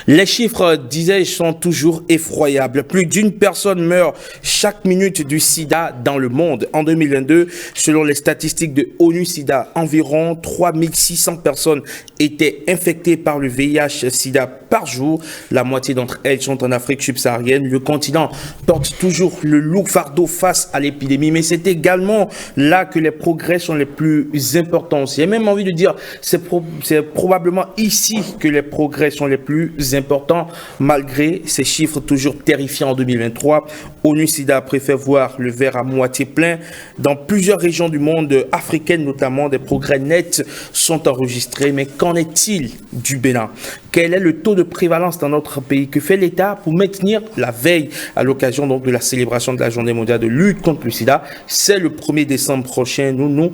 Les chiffres, disais-je, sont toujours effroyables. Plus d'une personne meurt chaque minute du sida dans le monde. En 2022, selon les statistiques de ONU-SIDA, environ 3600 personnes étaient infectées par le VIH-SIDA par jour. La moitié d'entre elles sont en Afrique subsaharienne. Le continent porte toujours le lourd fardeau face à l'épidémie, mais c'est également là que les progrès sont les plus importants. J'ai même envie de dire, c'est probablement ici que les progrès sont les plus importants, malgré ces chiffres toujours terrifiants en 2023. ONU-SIDA préfère voir le verre à moitié plein. Dans plusieurs régions du monde africaines, notamment, des progrès nets sont enregistrés. Mais qu'en est-il du Bénin? Quel est le taux de prévalence dans notre pays? Que fait l'État pour maintenir la veille à l'occasion donc de la célébration de la Journée mondiale de lutte contre le sida? C'est le 1er décembre prochain. Nous nous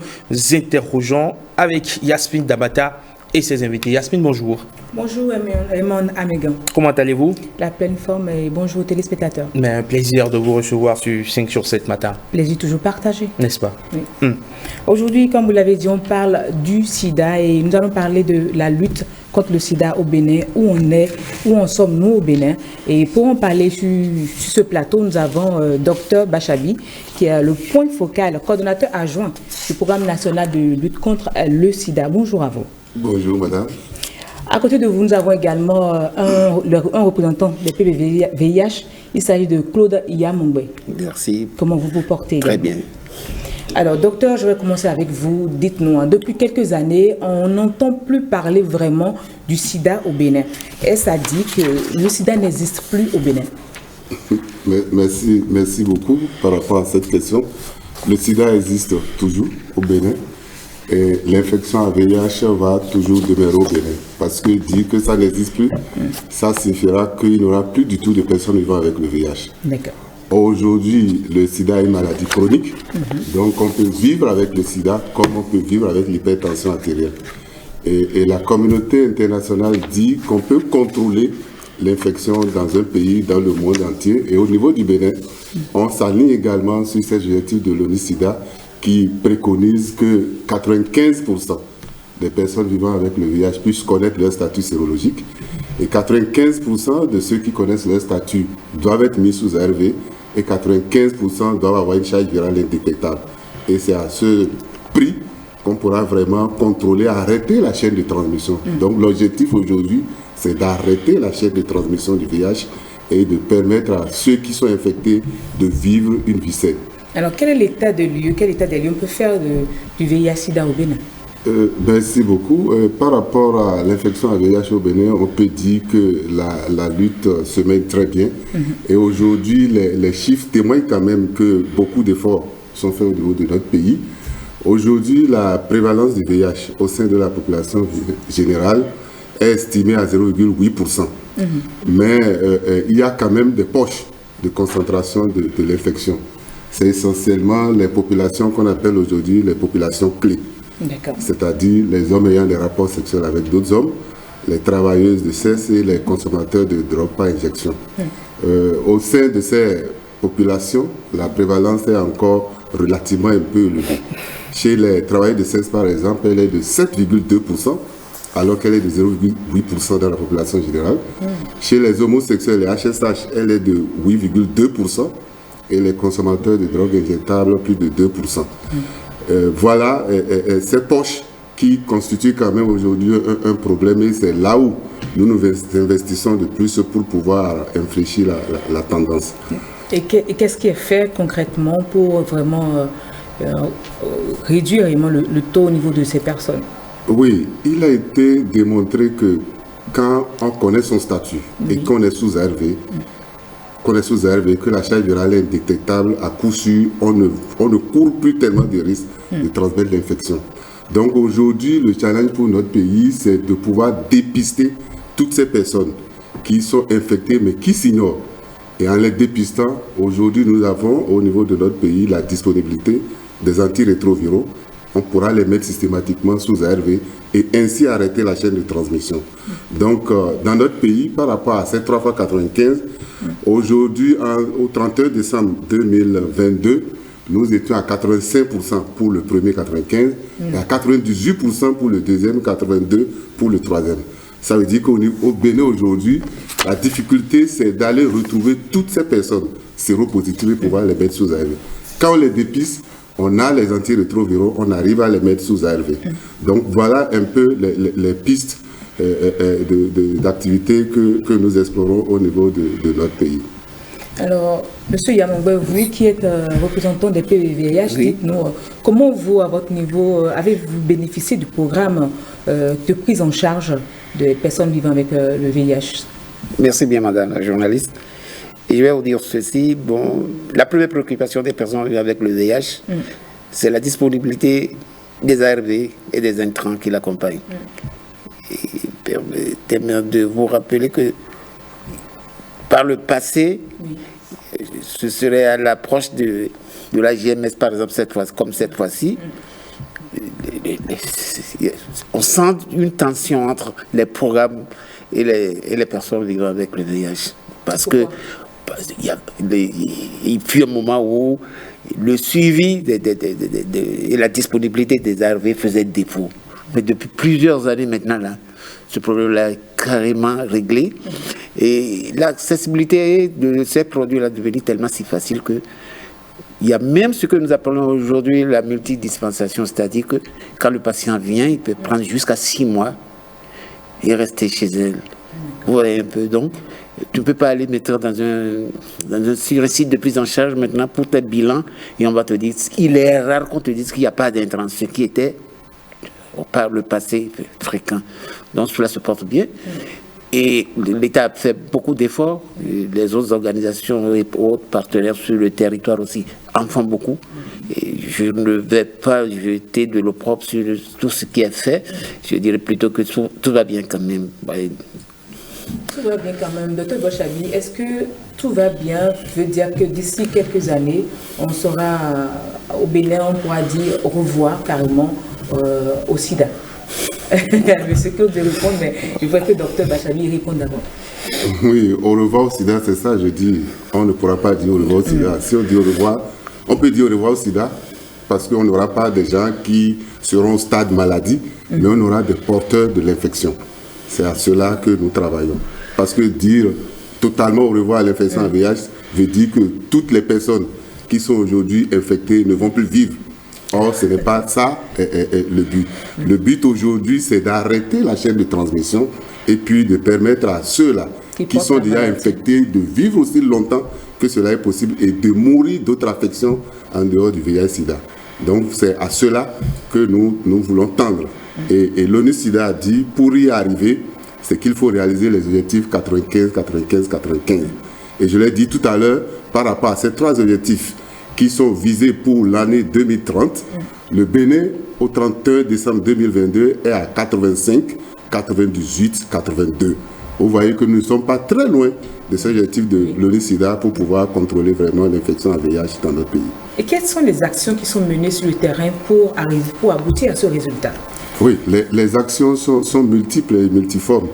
interrogeons avec Yasmine Dabata et ses invités. Yasmine, bonjour. Bonjour, Raymond Amégan. Comment allez-vous? La pleine forme et bonjour aux téléspectateurs. Mais un plaisir de vous recevoir sur 5 sur 7 matin. Plaisir toujours partagé. N'est-ce pas? Oui. Aujourd'hui, comme vous l'avez dit, on parle du sida et nous allons parler de la lutte contre le sida au Bénin, où en sommes-nous au Bénin. Et pour en parler sur ce plateau, nous avons Dr Bachabi, qui est le point focal, coordonnateur adjoint du programme national de lutte contre le sida. Bonjour à vous. Bonjour, madame. À côté de vous, nous avons également un représentant des PBVIH. Il s'agit de Claude Yamongwe. Merci. Comment vous vous portez? Très bien. Alors, docteur, je vais commencer avec vous. Dites-nous, depuis quelques années, on n'entend plus parler vraiment du sida au Bénin. Est-ce à dire que le sida n'existe plus au Bénin? Merci beaucoup par rapport à cette question. Le sida existe toujours au Bénin. Et l'infection à VIH va toujours demeurer au Bénin. Parce que dire que ça n'existe plus, ça signifiera qu'il n'y aura plus du tout de personnes vivant avec le VIH. D'accord. Aujourd'hui, le sida est une maladie chronique. Donc on peut vivre avec le sida comme on peut vivre avec l'hypertension artérielle. Et la communauté internationale dit qu'on peut contrôler l'infection dans un pays, dans le monde entier. Et au niveau du Bénin, on s'aligne également sur ces objectifs de l'ONU-SIDA qui préconise que 95% des personnes vivant avec le VIH puissent connaître leur statut sérologique et 95% de ceux qui connaissent leur statut doivent être mis sous ARV et 95% doivent avoir une charge virale indétectable. Et c'est à ce prix qu'on pourra vraiment contrôler, arrêter la chaîne de transmission. Donc l'objectif aujourd'hui, c'est d'arrêter la chaîne de transmission du VIH et de permettre à ceux qui sont infectés de vivre une vie saine. Alors, quel est l'état des lieux? Quel état des lieux on peut faire du VIH-Sida au Bénin? Merci beaucoup. Par rapport à l'infection à VIH au Bénin, on peut dire que la lutte se mène très bien. Et aujourd'hui, les chiffres témoignent quand même que beaucoup d'efforts sont faits au niveau de notre pays. Aujourd'hui, la prévalence du VIH au sein de la population générale est estimée à 0,8%. Mais il y a quand même des poches de concentration de l'infection. C'est essentiellement les populations qu'on appelle aujourd'hui les populations clés. C'est-à-dire les hommes ayant des rapports sexuels avec d'autres hommes, les travailleuses de sexe et les consommateurs de drogue par injection. Au sein de ces populations, la prévalence est encore relativement un peu élevée. Chez les travailleurs de sexe, par exemple, elle est de 7,2%, alors qu'elle est de 0,8% dans la population générale. Chez les homosexuels et HSH, elle est de 8,2%. Et les consommateurs de drogue injectable, plus de 2%. Voilà ces poches qui constituent quand même aujourd'hui un problème et c'est là où nous investissons de plus pour pouvoir infléchir la tendance. Et qu'est-ce qui est fait concrètement pour vraiment réduire vraiment le taux au niveau de ces personnes? Oui, il a été démontré que quand on connaît son statut et qu'on est sous ARV, que la charge virale est indétectable, à coup sûr, on ne court plus tellement de risques de transmettre l'infection. Donc aujourd'hui, le challenge pour notre pays, c'est de pouvoir dépister toutes ces personnes qui sont infectées mais qui s'ignorent. Et en les dépistant, aujourd'hui, nous avons au niveau de notre pays la disponibilité des antirétroviraux. On pourra les mettre systématiquement sous ARV et ainsi arrêter la chaîne de transmission. Donc, dans notre pays, par rapport à ces 3 fois 95, aujourd'hui, au 31 décembre 2022, nous étions à 85% pour le premier 95 et à 98% pour le deuxième, 82% pour le troisième. Ça veut dire qu'au Bénin aujourd'hui, la difficulté, c'est d'aller retrouver toutes ces personnes séropositives et pouvoir les mettre sous ARV. Quand on les dépiste, on a les antirétroviraux, on arrive à les mettre sous ARV. Donc voilà un peu les pistes d'activités que nous explorons au niveau de notre pays. Alors, M. Yamongbe, vous qui êtes représentant des PVVIH, oui. Dites-nous, comment vous, à votre niveau, avez-vous bénéficié du programme de prise en charge des personnes vivant avec le VIH? Merci bien, madame la journaliste. Et je vais vous dire ceci, bon, la première préoccupation des personnes vivant avec le VIH, c'est la disponibilité des ARV et des intrants qui l'accompagnent. Permettez-moi de vous rappeler que par le passé, ce serait à l'approche de la GMS, par exemple, comme cette fois-ci, on sent une tension entre les programmes et les personnes vivant avec le VIH. Parce que il fut un moment où le suivi et la disponibilité des ARV faisait défaut. Mais depuis plusieurs années maintenant, là, ce problème-là est carrément réglé. Et l'accessibilité de ces produits-là est devenue tellement si facile que il y a même ce que nous appelons aujourd'hui la multidispensation, c'est-à-dire que quand le patient vient, il peut prendre jusqu'à 6 mois et rester chez elle. Vous voyez un peu, donc, tu ne peux pas aller mettre sur un site de prise en charge maintenant pour tes bilans et on va te dire, il est rare qu'on te dise qu'il n'y a pas d'intrants, ce qui était par le passé fréquent. Donc cela se porte bien. Et l'État a fait beaucoup d'efforts, les autres organisations et autres partenaires sur le territoire aussi en font beaucoup. Et je ne vais pas jeter de l'opprobre sur tout ce qui est fait, je dirais plutôt que tout va bien quand même. Tout va bien quand même. Dr Bochabi, est-ce que tout va bien veut dire que d'ici quelques années, on sera au Bénin, on pourra dire au revoir carrément au sida? Je sais que vous devez répondre, mais je vois que Dr Bochabi répond d'abord. Oui, au revoir au sida, c'est ça, je dis. On ne pourra pas dire au revoir au sida. Si on dit au revoir, on peut dire au revoir au sida parce qu'on n'aura pas des gens qui seront au stade maladie, mais on aura des porteurs de l'infection. C'est à cela que nous travaillons. Parce que dire totalement au revoir à l'infection à VIH veut dire que toutes les personnes qui sont aujourd'hui infectées ne vont plus vivre. Or, ce n'est pas ça le but. Le but aujourd'hui, c'est d'arrêter la chaîne de transmission et puis de permettre à ceux-là qui sont déjà infectés de vivre aussi longtemps que cela est possible et de mourir d'autres affections en dehors du VIH-Sida. Donc, c'est à cela que nous voulons tendre. Et l'ONU-SIDA a dit, pour y arriver, c'est qu'il faut réaliser les objectifs 95, 95, 95. Et je l'ai dit tout à l'heure, par rapport à ces 3 objectifs qui sont visés pour l'année 2030, le Bénin, au 31 décembre 2022, est à 85, 98, 82. Vous voyez que nous ne sommes pas très loin de ces objectifs de l'ONU-SIDA pour pouvoir contrôler vraiment l'infection à VIH dans notre pays. Et quelles sont les actions qui sont menées sur le terrain pour aboutir à ce résultat? Oui, les actions sont multiples et multiformes.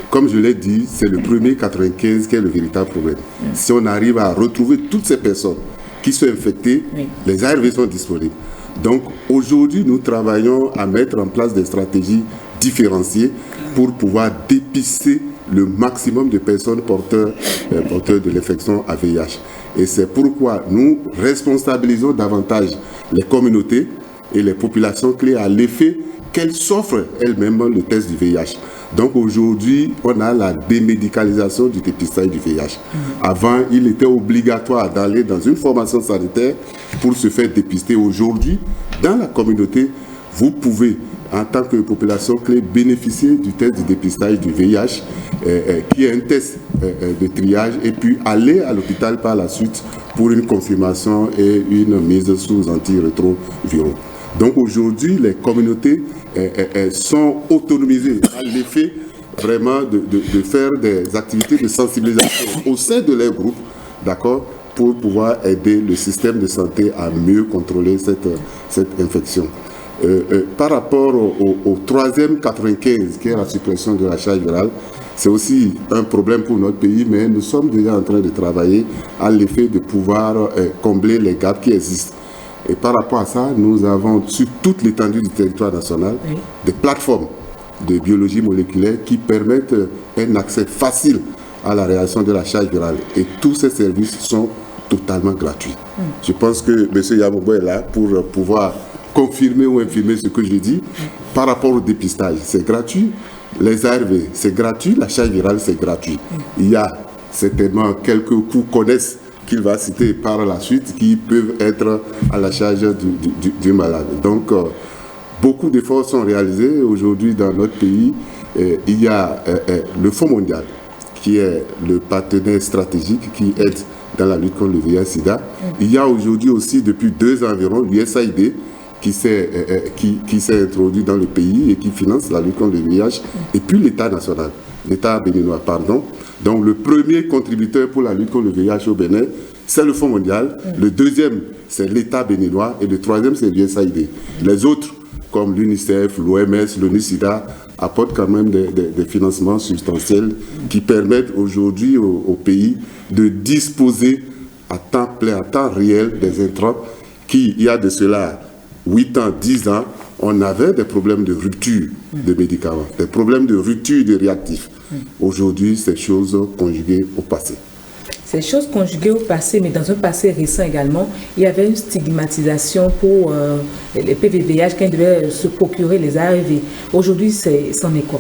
Comme je l'ai dit, c'est le premier 95 qui est le véritable problème. Si on arrive à retrouver toutes ces personnes qui sont infectées, les ARV sont disponibles. Donc aujourd'hui, nous travaillons à mettre en place des stratégies différenciées pour pouvoir dépister le maximum de personnes porteurs de l'infection à VIH. Et c'est pourquoi nous responsabilisons davantage les communautés et les populations clés à l'effet qu'elles s'offrent elles-mêmes le test du VIH. Donc aujourd'hui, on a la démédicalisation du dépistage du VIH. Avant, il était obligatoire d'aller dans une formation sanitaire pour se faire dépister. Aujourd'hui, dans la communauté, vous pouvez, en tant que population clé, bénéficier du test de dépistage du VIH, qui est un test de triage, et puis aller à l'hôpital par la suite pour une confirmation et une mise sous antirétroviraux. Donc aujourd'hui, les communautés sont autonomisées à l'effet vraiment de faire des activités de sensibilisation au sein de leurs groupes, d'accord, pour pouvoir aider le système de santé à mieux contrôler cette infection. Par rapport au troisième 95, qui est la suppression de la charge virale, c'est aussi un problème pour notre pays, mais nous sommes déjà en train de travailler à l'effet de pouvoir combler les gaps qui existent. Et par rapport à ça, nous avons sur toute l'étendue du territoire national des plateformes de biologie moléculaire qui permettent un accès facile à la réaction de la charge virale. Et tous ces services sont totalement gratuits. Je pense que M. Yamoubo est là pour pouvoir confirmer ou infirmer ce que je dis. Par rapport au dépistage, c'est gratuit. Les ARV, c'est gratuit. La charge virale, c'est gratuit. Il y a certainement quelques coûts connaissent qu'il va citer par la suite qui peuvent être à la charge du malade. Donc, beaucoup d'efforts sont réalisés aujourd'hui dans notre pays. Il y a le Fonds mondial qui est le partenaire stratégique qui aide dans la lutte contre le VIH-Sida. Il y a aujourd'hui aussi, depuis 2 ans environ, l'USAID qui s'est introduit dans le pays et qui finance la lutte contre le VIH. Et puis l'État national, l'État béninois, pardon. Donc le premier contributeur pour la lutte contre le VIH au Bénin, c'est le Fonds mondial. Le deuxième, c'est l'État béninois. Et le troisième, c'est l'USAID. Les autres, comme l'UNICEF, l'OMS, l'ONU-SIDA, apportent quand même des financements substantiels qui permettent aujourd'hui au pays de disposer à temps plein, à temps réel des intrants qui, il y a de cela 8 ans, 10 ans, on avait des problèmes de rupture de médicaments, des problèmes de rupture de réactifs. Aujourd'hui, ces choses conjuguées au passé. Ces choses conjuguées au passé, mais dans un passé récent également, il y avait une stigmatisation pour les PVVH qui devaient se procurer les ARV. Aujourd'hui, c'en est quoi?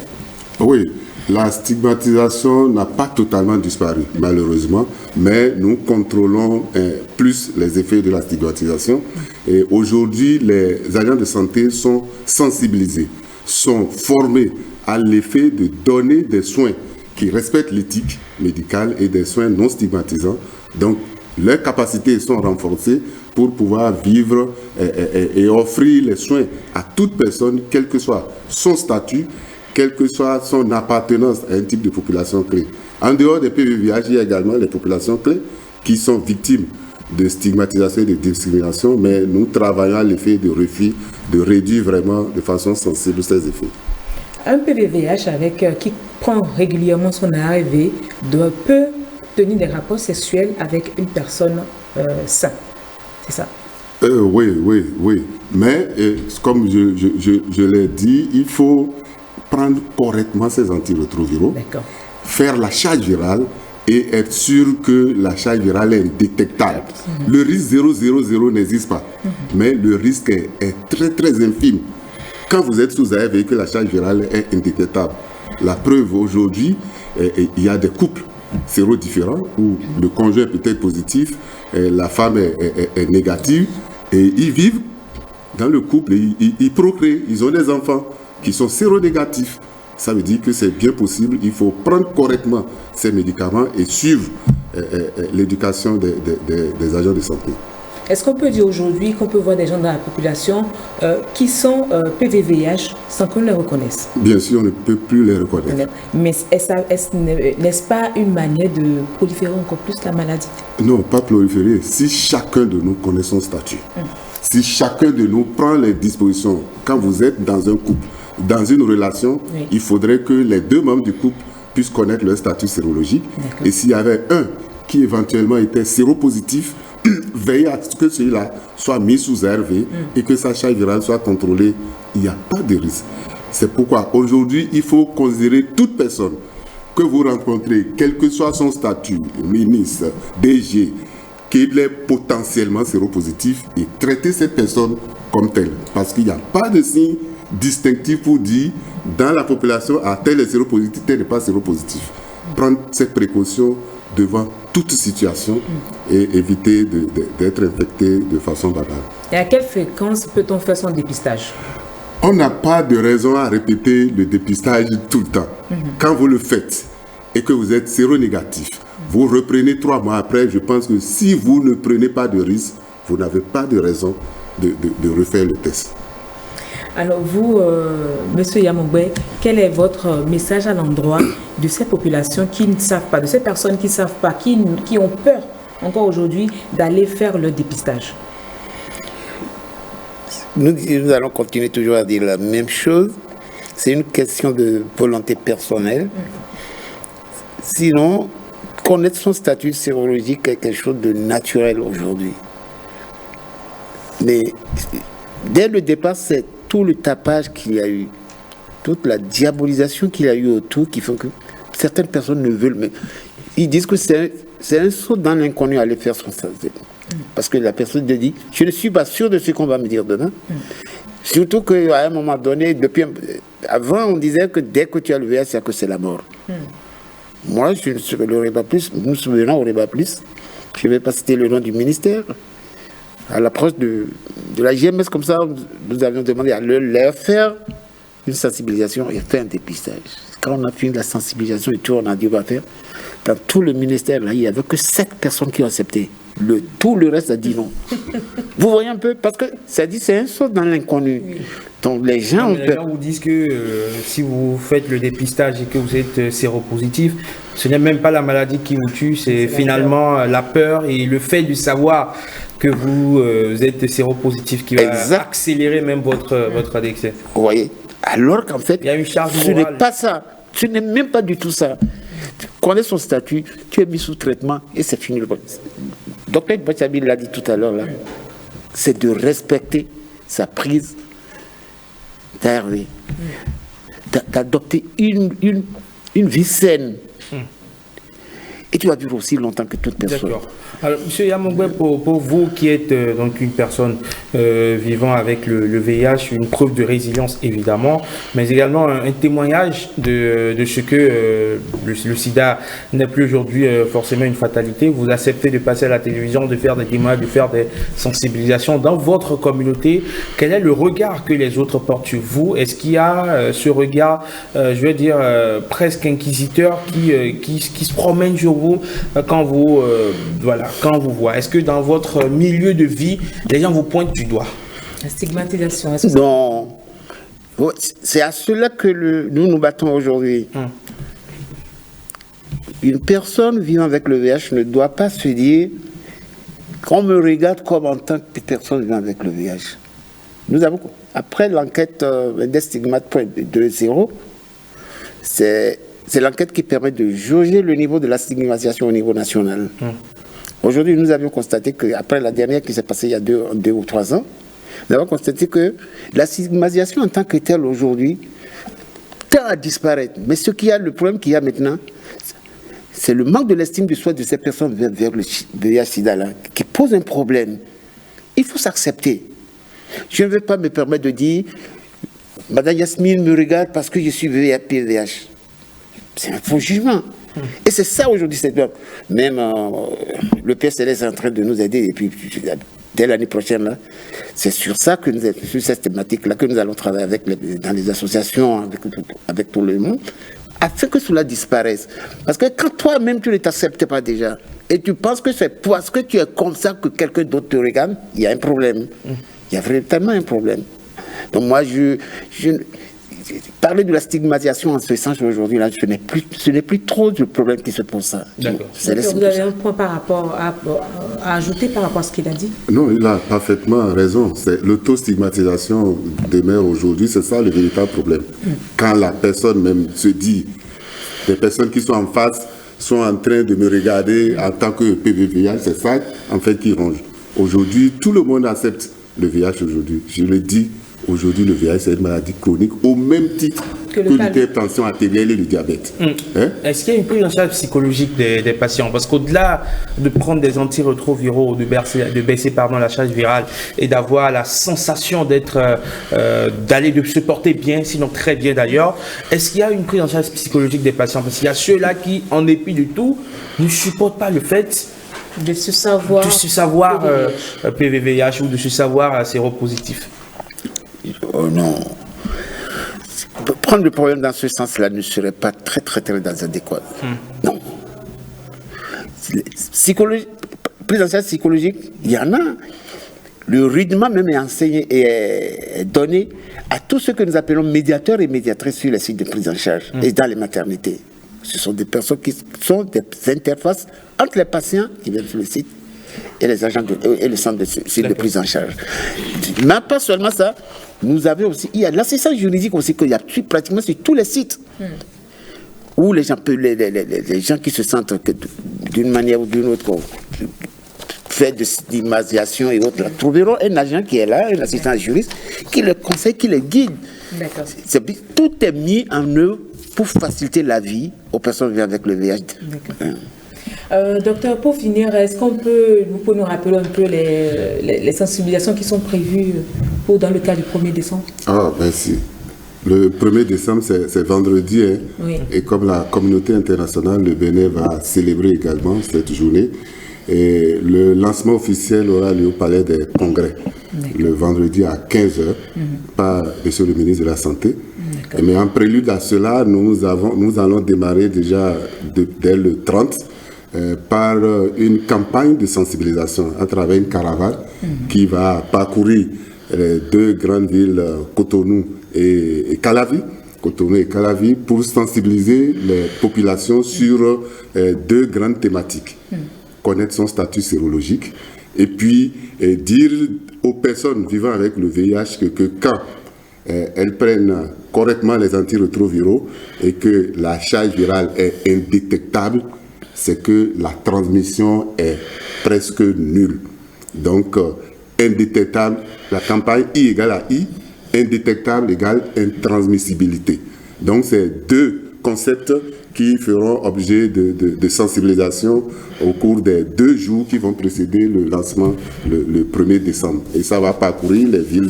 Oui, la stigmatisation n'a pas totalement disparu, malheureusement, mais nous contrôlons plus les effets de la stigmatisation. Et aujourd'hui, les agents de santé sont sensibilisés, sont formés à l'effet de donner des soins qui respectent l'éthique médicale et des soins non stigmatisants. Donc, leurs capacités sont renforcées pour pouvoir vivre et offrir les soins à toute personne, quel que soit son statut, quelle que soit son appartenance à un type de population clé. En dehors des PVVH, il y a également les populations clés qui sont victimes de stigmatisation et de discrimination, mais nous travaillons à l'effet de refus, de réduire vraiment de façon sensible ces effets. Un PVVH qui prend régulièrement son ARV peut tenir des rapports sexuels avec une personne saine. C'est ça? Oui. Mais comme je l'ai dit, il faut prendre correctement ces antirétroviraux, faire la charge virale et être sûr que la charge virale est indétectable. Le risque 0,00 n'existe pas, mais le risque est très très infime. Quand vous êtes sous ARV et que la charge virale est indétectable. La preuve aujourd'hui, il y a des couples sérodifférents où le conjoint peut être positif, la femme est négative et ils vivent dans le couple, ils procréent, ils ont des enfants qui sont séronégatifs. Ça veut dire que c'est bien possible, il faut prendre correctement ces médicaments et suivre l'éducation des agents de santé. Est-ce qu'on peut dire aujourd'hui qu'on peut voir des gens dans la population qui sont PVVH sans qu'on les reconnaisse? Bien sûr, on ne peut plus les reconnaître. Mais n'est-ce pas une manière de proliférer encore plus la maladie? Non, pas proliférer. Si chacun de nous connaît son statut, si chacun de nous prend les dispositions, quand vous êtes dans un couple, dans une relation, il faudrait que les 2 membres du couple puissent connaître leur statut sérologique. Et s'il y avait un qui éventuellement était séropositif, veiller à ce que celui-là soit mis sous ARV et que sa charge virale soit contrôlée, il n'y a pas de risque. C'est pourquoi aujourd'hui, il faut considérer toute personne que vous rencontrez, quel que soit son statut, ministre, DG, qu'il est potentiellement séropositif et traiter cette personne comme telle. Parce qu'il n'y a pas de signe distinctif pour dire dans la population, tel est séropositif, tel n'est pas séropositif. Prendre cette précaution devant toute situation et éviter d'être infecté de façon banale. Et à quelle fréquence peut-on faire son dépistage? On n'a pas de raison à répéter le dépistage tout le temps. Quand vous le faites et que vous êtes séronégatif, vous reprenez 3 mois après, je pense que si vous ne prenez pas de risque, vous n'avez pas de raison de refaire le test. Alors vous, Monsieur Yamoubo, quel est votre message à l'endroit de ces populations qui ne savent pas, de ces personnes qui ne savent pas, qui ont peur encore aujourd'hui d'aller faire le dépistage? Nous allons continuer toujours à dire la même chose. C'est une question de volonté personnelle. Sinon, connaître son statut sérologique est quelque chose de naturel aujourd'hui. Mais dès le départ, c'est tout le tapage qu'il y a eu. toute la diabolisation qu'il y a eu autour qui font que certaines personnes ne veulent mais ils disent que c'est un saut dans l'inconnu à aller faire son stage. Parce que la personne te dit, je ne suis pas sûr de ce qu'on va me dire demain. Surtout qu'à un moment donné, avant on disait que dès que tu as le VIH, c'est que c'est la mort. Moi, je ne l'aurais pas plus, nous souvenons, on n'aurait pas plus. Je ne vais pas citer le nom du ministère. À l'approche de la GMS, comme ça, nous avions demandé à leur faire une sensibilisation et faire un dépistage. Quand on a fini la sensibilisation et tout, on a dit, on va faire. Dans tout le ministère, là, il n'y avait que 7 personnes qui ont accepté. Tout le reste a dit non. Vous voyez un peu, parce que ça dit c'est un saut dans l'inconnu. Oui. Donc les gens vous disent que si vous faites le dépistage et que vous êtes séropositif, ce n'est même pas la maladie qui vous tue, c'est finalement la peur et le fait de savoir que vous êtes séropositif qui va accélérer même votre décès. Vous voyez, alors qu'en fait, il y a une charge ce n'est pas ça. Ce n'est même pas du tout ça. Tu connais son statut, tu es mis sous traitement et c'est fini. Docteur Bachabi l'a dit tout à l'heure, là, c'est de respecter sa prise d'ARV, d'adopter une vie saine. Et tu vas vivre aussi longtemps que toute personne. D'accord. Alors, M. Yamongwe, pour vous qui êtes donc une personne vivant avec le VIH, une preuve de résilience évidemment, mais également un témoignage de ce que le sida n'est plus aujourd'hui forcément une fatalité. Vous acceptez de passer à la télévision, de faire des témoignages, de faire des sensibilisations dans votre communauté. Quel est le regard que les autres portent sur vous? Est-ce qu'il y a ce regard, je vais dire, presque inquisiteur qui se promène sur vous quand vous quand vous voit? Est-ce que dans votre milieu de vie, les gens vous pointent du doigt? La stigmatisation. Non. C'est à cela que nous nous battons aujourd'hui. Une personne vivant avec le VIH ne doit pas se dire qu'on me regarde comme en tant que personne vivant avec le VIH. Nous avons, après l'enquête des stigmates 2.0, c'est l'enquête qui permet de jauger le niveau de la stigmatisation au niveau national. Aujourd'hui, nous avions constaté qu'après la dernière qui s'est passée il y a 2 ou 3 ans, nous avons constaté que la stigmatisation en tant que telle aujourd'hui tend à disparaître. Mais le problème qu'il y a maintenant, c'est le manque de l'estime de soi de ces personnes vers le VIH-Sida qui pose un problème. Il faut s'accepter. Je ne vais pas me permettre de dire Madame Yasmine me regarde parce que je suis VIH. C'est un faux jugement. Et c'est ça aujourd'hui. Même le PSLS est en train de nous aider. Et puis, dès l'année prochaine, là, c'est sur ça que sur cette thématique-là que nous allons travailler dans les associations, avec tout le monde, afin que cela disparaisse. Parce que quand toi-même, tu ne t'acceptes pas déjà, et tu penses que c'est parce que tu es comme ça que quelqu'un d'autre te regarde, il y a un problème. Il y a vraiment un problème. Donc moi, parler de la stigmatisation en ce sens aujourd'hui, là, ce n'est plus trop le problème qui se pose ça. D'accord. Vous avez un point à ajouter par rapport à ce qu'il a dit? Non, il a parfaitement raison. L'autostigmatisation demeure aujourd'hui, c'est ça le véritable problème. Quand la personne même se dit, les personnes qui sont en face sont en train de me regarder en tant que PVVIH, c'est ça en fait qui ronge. Aujourd'hui, tout le monde accepte le VIH aujourd'hui. Je le dis. Aujourd'hui, le VIH, c'est une maladie chronique au même titre que l'hypertension artérielle et le diabète. Est-ce qu'il y a une prise en charge psychologique des patients? Parce qu'au-delà de prendre des antirétroviraux, de baisser la charge virale et d'avoir la sensation de se porter bien, sinon très bien d'ailleurs, est-ce qu'il y a une prise en charge psychologique des patients? Parce qu'il y a ceux-là qui, en dépit de tout, ne supportent pas le fait de se savoir PVVIH ou de se savoir séropositif. Oh non. Prendre le problème dans ce sens-là ne serait pas très adéquat. Non. Prise en charge psychologique, il y en a. Le rudiment même est enseigné et est donné à tous ceux que nous appelons médiateurs et médiatrices sur les sites de prise en charge et dans les maternités. Ce sont des personnes qui sont des interfaces entre les patients qui viennent sur le site et les agents et le centre de site de prise en charge. Mais pas seulement ça, nous avons aussi, il y a l'assistance juridique aussi qu'il y a pratiquement sur tous les sites où les gens qui se sentent d'une manière ou d'une autre fait de stigmatisation et autres, trouveront un agent qui est là, un assistant juriste, qui le conseille, qui le guide. D'accord. Tout est mis en œuvre pour faciliter la vie aux personnes vivant avec le VIH. Docteur, pour finir, est-ce qu'on vous pouvez nous rappeler un peu les sensibilisations qui sont prévues dans le cas du 1er décembre? Ah, merci. Le 1er décembre, c'est vendredi, hein, oui. Et comme la communauté internationale, le Bénin va célébrer également cette journée. Et le lancement officiel aura lieu au Palais des Congrès, le vendredi à 15h, par M. le ministre de la Santé. Mais en prélude à cela, nous allons démarrer déjà dès le 30 par une campagne de sensibilisation à travers une caravane qui va parcourir les deux grandes villes, Cotonou et Calavi, pour sensibiliser les populations sur deux grandes thématiques. Connaître son statut sérologique et puis dire aux personnes vivant avec le VIH que quand elles prennent correctement les antirétroviraux et que la charge virale est indétectable, c'est que la transmission est presque nulle. Donc, indétectable, la campagne I égale à I, indétectable égale intransmissibilité. Donc, c'est deux concepts qui feront objet de sensibilisation au cours des 2 jours qui vont précéder le lancement le 1er décembre. Et ça va parcourir les villes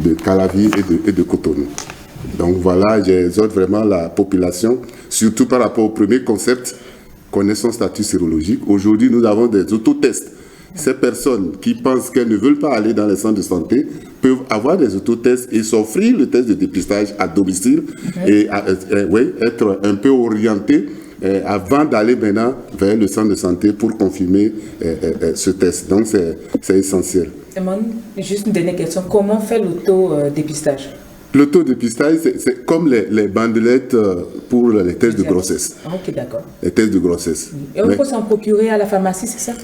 de Calavi et de Cotonou. Donc voilà, j'exhorte vraiment la population, surtout par rapport au premier concept, connaître son statut sérologique. Aujourd'hui, nous avons des autotests. Ces personnes qui pensent qu'elles ne veulent pas aller dans les centres de santé peuvent avoir des autotests et s'offrir le test de dépistage à domicile et être un peu orienté avant d'aller maintenant vers le centre de santé pour confirmer ce test. Donc c'est essentiel. Juste une dernière question. Comment fait l'auto-dépistage? L'autodépistage, c'est comme les bandelettes pour les tests de grossesse. Ok, d'accord. Les tests de grossesse. Et on peut s'en procurer à la pharmacie, c'est ça?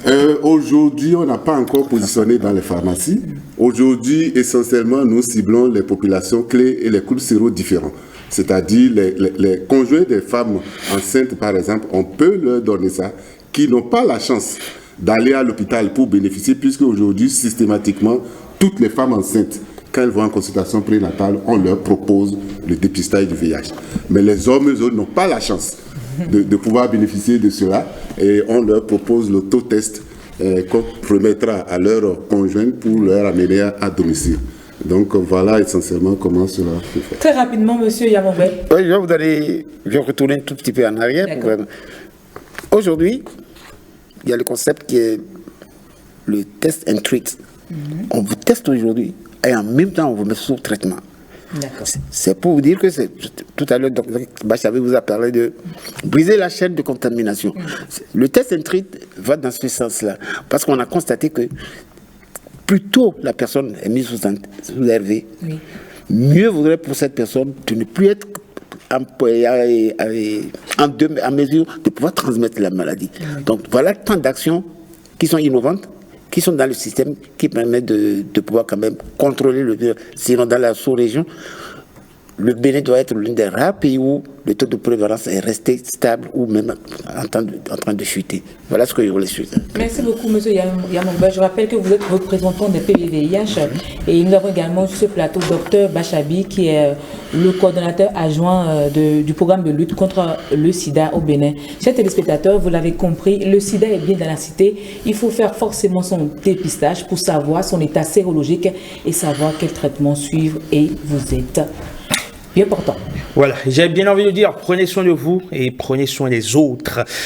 Aujourd'hui, on n'a pas encore positionné dans les pharmacies. Aujourd'hui, essentiellement, nous ciblons les populations clés et les groupes séro différents. C'est-à-dire les conjoints des femmes enceintes, par exemple, on peut leur donner ça, qui n'ont pas la chance d'aller à l'hôpital pour bénéficier, puisque aujourd'hui, systématiquement, toutes les femmes enceintes, quand elles vont en consultation prénatale, on leur propose le dépistage du VIH. Mais les hommes, eux, n'ont pas la chance de pouvoir bénéficier de cela et on leur propose l'autotest qu'on remettra à leur conjoint pour leur amener à domicile. Donc voilà essentiellement comment cela se fait. Très rapidement, monsieur Yamongbe. Oui, je vais retourner un tout petit peu en arrière. Aujourd'hui, il y a le concept qui est le test and treat. On vous teste aujourd'hui et en même temps on vous met sous traitement. C'est pour vous dire que tout à l'heure, Dr Bachabi vous a parlé de briser la chaîne de contamination. Le test and treat va dans ce sens-là parce qu'on a constaté que plus tôt la personne est mise sous RV, mieux vaudrait pour cette personne de ne plus être en mesure de pouvoir transmettre la maladie. Donc voilà tant d'actions qui sont innovantes, qui sont dans le système, qui permettent de pouvoir quand même contrôler le virus. Sinon, dans la sous-région, le Bénin doit être l'un des rares pays où le taux de prévalence est resté stable ou même en train de chuter. Voilà ce que je voulais suivre. Merci beaucoup, M. Yamongbe. Je rappelle que vous êtes représentant des PVVIH et nous avons également sur ce plateau Dr Bachabi qui est le coordonnateur adjoint du programme de lutte contre le sida au Bénin. Chers téléspectateurs, vous l'avez compris, le sida est bien dans la cité. Il faut faire forcément son dépistage pour savoir son état sérologique et savoir quel traitement suivre et vous êtes bien portant. Voilà, j'ai bien envie de dire, prenez soin de vous et prenez soin des autres.